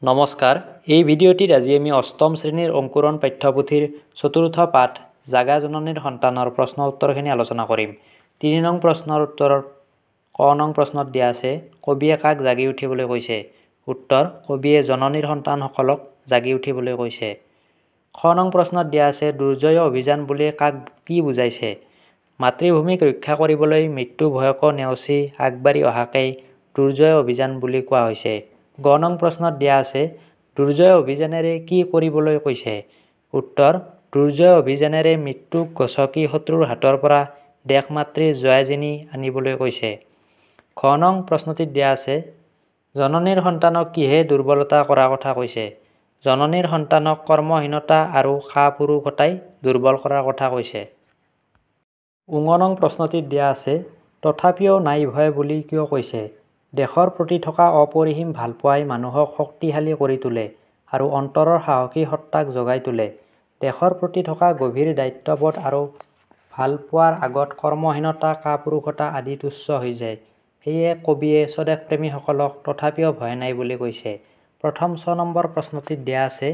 নমস্কাৰ এই ভিডিঅ'টিত আজি আমি অষ্টম শ্ৰেণীৰ অংকুৰণ পাঠ্যপুথিৰ চতুৰ্থ পাঠ জাগা জননীৰ সন্তানৰ প্ৰশ্ন উত্তৰখিনি আলোচনা কৰিম। ৩ নং প্ৰশ্নৰ উত্তৰত ক নং প্ৰশ্নত দিয়া আছে কবিয়ে কাক জাগি উঠিবলৈ কৈছে। উত্তৰ কবিয়ে জননীৰ সন্তানসকলক জাগি উঠিবলৈ কৈছে। খ নং প্ৰশ্নত দিয়া আছে দুৰ্জয় অভিযান বুলি কাক কি বুজাইছে। মাতৃভূমিক ৰক্ষা কৰিবলৈ মৃত্যু ভয়কো নেওচি আগবাঢ়ি অহাকেই দুৰ্জয় অভিযান বুলি কোৱা হৈছে। গ নং প্ৰশ্নত দিয়া আছে দুৰ্জয় অভিযানেৰে কি কৰিবলৈ কৈছে। উত্তৰ দুৰ্জয় অভিযানেৰে মৃত্যুক গছকি শত্ৰুৰ হাতৰ পৰা দেশ মাতৃৰ জয় জিনি আনিবলৈ কৈছে। ঘ নং প্ৰশ্নটিত দিয়া আছে জননীৰ সন্তানক কিহে দুৰ্বলতা কৰা কথা কৈছে। জননীৰ সন্তানক কৰ্মহীনতা আৰু কাপুৰুষতাই দুৰ্বল কৰাৰ কথা কৈছে। ঙ নং প্ৰশ্নটিত দিয়া আছে তথাপিও নাই ভয় বুলি কিয় কৈছে। দেশৰ প্ৰতি থকা অপৰিসীম ভালপোৱাই মানুহক শক্তিশালী কৰি তোলে আৰু অন্তৰৰ সাহসী সত্তাক জগাই তোলে। দেশৰ প্ৰতি থকা গভীৰ দায়িত্ববোধ আৰু ভালপোৱাৰ আগত কৰ্মহীনতা কাপুৰুষতা আদি তুচ্ছ হৈ যায়। সেয়ে কবিয়ে স্বদেশপ্ৰেমীসকলক তথাপিও ভয় নাই বুলি কৈছে। প্ৰথম ৬ নম্বৰ প্ৰশ্নটিত দিয়া আছে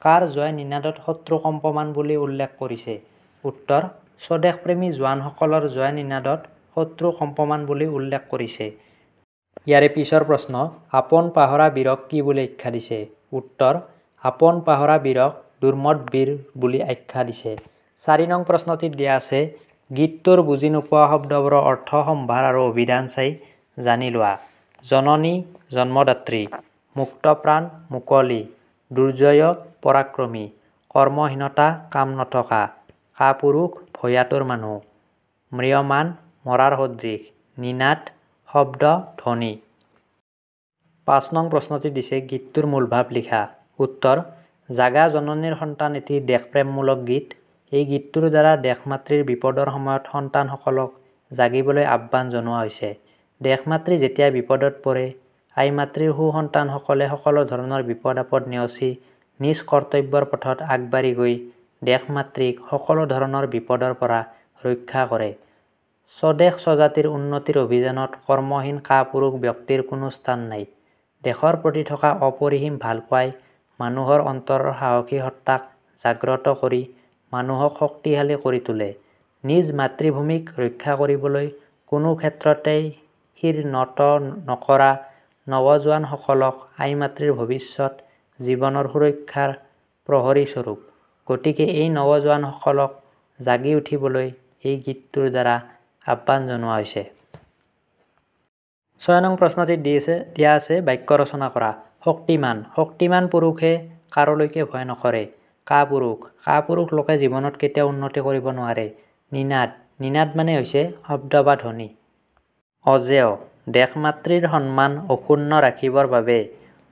কাৰ জয় নিনাদত শত্ৰু কম্পমান বুলি উল্লেখ কৰিছে। উত্তৰ স্বদেশপ্ৰেমী জোৱানসকলৰ জয় নিনাদত শত্ৰু কম্পমান বুলি উল্লেখ কৰিছে। ইয়াৰে পিছৰ প্ৰশ্ন আপোন পাহৰা বীৰক কি বুলি আখ্যা দিছে। উত্তৰ আপোন পাহৰা বীৰক দুৰ্মদ বীৰ বুলি আখ্যা দিছে। ৪ নং প্ৰশ্নটিত দিয়া আছে গীতটোৰ বুজি নোপোৱা শব্দবোৰৰ অৰ্থ সম্ভাৰ আৰু অভিধান চাই জানি লোৱা। জননী জন্মদাত্ৰী, মুক্তপ্ৰাণ মুকলি, দুৰ্জয় পৰাক্ৰমী, কৰ্মহীনতা কাম নথকা, কাপুৰুষ ভয়াতুৰ মানুহ, ম্ৰিয়মান মৰাৰ সদৃশ, নিনাদ শব্দ ধ্বনি। ৫ নং প্ৰশ্নটি দিছে গীতটোৰ মূল ভাৱ লিখা। উত্তৰ জাগা জননীৰ সন্তান এটি দেশপ্ৰেমমূলক গীত। এই গীতটোৰ দ্বাৰা দেশ মাতৃৰ বিপদৰ সময়ত সন্তানসকলক জাগিবলৈ আহ্বান জনোৱা হৈছে। দেশ মাতৃ যেতিয়া বিপদত পৰে আই মাতৃৰ সুসন্তানসকলে সকলো ধৰণৰ বিপদ আপদ নেওচি নিজ কৰ্তব্যৰ পথত আগবাঢ়ি গৈ দেশ মাতৃক সকলো ধৰণৰ বিপদৰ পৰা ৰক্ষা কৰে। স্বদেশ স্বজাতিৰ উন্নতিৰ অভিযানত কৰ্মহীন কাপুৰুষ ব্যক্তিৰ কোনো স্থান নাই। দেশৰ প্ৰতি থকা অপৰিসীম ভালপোৱাই মানুহৰ অন্তৰৰ সাহসী সত্তাক জাগ্ৰত কৰি মানুহক শক্তিশালী কৰি তোলে। নিজ মাতৃভূমিক ৰক্ষা কৰিবলৈ কোনো ক্ষেত্ৰতেই শিৰ নত নকৰা নৱজোৱানসকলক আই মাতৃৰ ভৱিষ্যত জীৱনৰ সুৰক্ষাৰ প্ৰহৰী স্বৰূপ। গতিকে এই নৱজোৱানসকলক জাগি উঠিবলৈ এই গীতটোৰ দ্বাৰা আহ্বান জনোৱা হৈছে। ৬ নং প্ৰশ্নটিত দিয়া আছে বাক্য ৰচনা কৰা। শক্তিমান শক্তিমান পুৰুষে কাৰোলৈকে ভয় নকৰে। কাপুৰুষ কাপুৰুষ লোকে জীৱনত কেতিয়াও উন্নতি কৰিব নোৱাৰে। নিনাদ নিনাদ মানে হৈছে শব্দ বা ধ্বনি। অজেয় দেশ মাতৃৰ সন্মান অক্ষুণ্ণ ৰাখিবৰ বাবে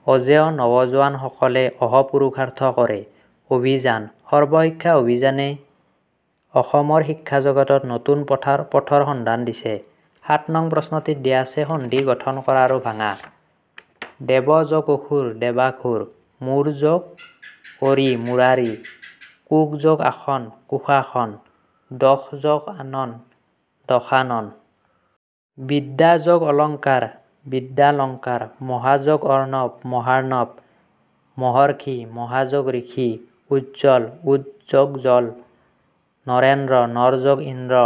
অজেয় নৱজোৱানসকলে অহোপুৰুষাৰ্থ কৰে। অভিযান সৰ্বশিক্ষা অভিযানে অসমৰ শিক্ষা জগতত নতুন পথৰ সন্ধান দিছে। ৭ নং প্ৰশ্নটিত দিয়া আছে সন্ধি গঠন কৰা আৰু ভাঙা। দেৱ যোগ অসুৰ দেৱাসুৰ, মূৰ যোগ অৰি মুৰাৰি, কুশ যোগ আসন কুশাসন, দশ যোগ আনন দশানন, বিদ্যা যোগ অলংকাৰ বিদ্যালংকাৰ, মহাযোগ অৰ্ণৱ মহাৰ্ণৱ, মহৰ্ষি মহাযোগ ঋষি, উজ্জ্বল উদযোগ জল, নৰেন্দ্ৰ নৰ যোগ ইন্দ্ৰ,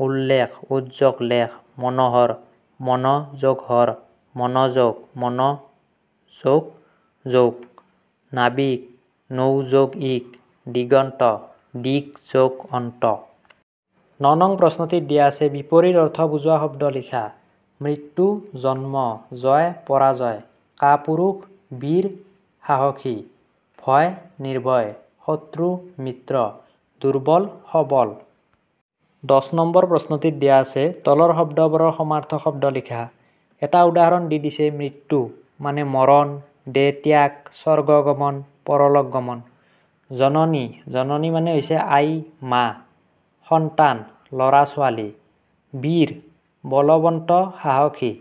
উল্লেখ উদযোগ লেখ, মনোহৰ মন যোগ হৰ, মনোযোগ মন যোগ যোগ, নাবিক নৌ যোগ ইক, দিগন্ত দিক যোগ অন্ত। ৯ নং প্ৰশ্নটিত দিয়া আছে বিপৰীত অৰ্থ বুজোৱা শব্দ লিখা। মৃত্যু জন্ম, জয় পৰাজয়, কাপুৰুষ বীৰ সাহসী, ভয় নিৰ্ভয়, শত্ৰু মিত্ৰ, দুৰ্বল সবল। ১০ নম্বৰ প্ৰশ্নটিত দিয়া আছে তলৰ শব্দবোৰৰ সমাৰ্থক শব্দ লিখা। এটা উদাহৰণ দি দিছে মৃত্যু মানে মৰণ দেহ ত্যাগ স্বৰ্গগমন পৰলোক গমন। জননী জননী মানে হৈছে আই মা। সন্তান ল'ৰা ছোৱালী। বীৰ বলৱন্ত সাহসী।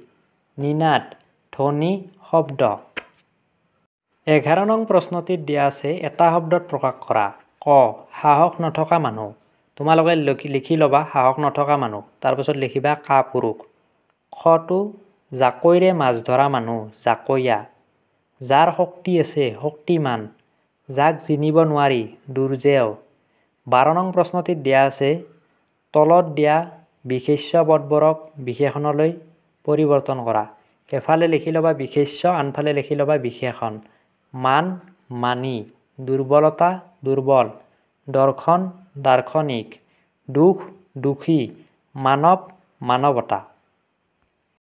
নিনাদ ধ্বনি শব্দ। ১১ নং প্ৰশ্নটিত দিয়া আছে এটা শব্দত প্ৰকাশ কৰা। ক সাহস নথকা মানুহ। তোমালোকে লিখি ল'বা সাহস নথকা মানুহ তাৰপিছত লিখিবা কাপুৰুষ। খটো জাকৈৰে মাছ ধৰা মানুহ জাকৈয়া। যাৰ শক্তি আছে শক্তিমান, যাক চিনিব নোৱাৰি দুৰ্জেয়। 12 নং প্ৰশ্নটিত দিয়া আছে তলত দিয়া বিশেষ্য পদবোৰক বিশেষণলৈ পৰিৱৰ্তন কৰা। এফালে লিখি ল'বা বিশেষ্য, আনফালে লিখি ল'বা বিশেষণ। মান মানি, দুৰ্বলতা দুৰ্বল, দৰ্শন দাৰ্শনিক, দুখ দুখী, মানৱ মানৱতা।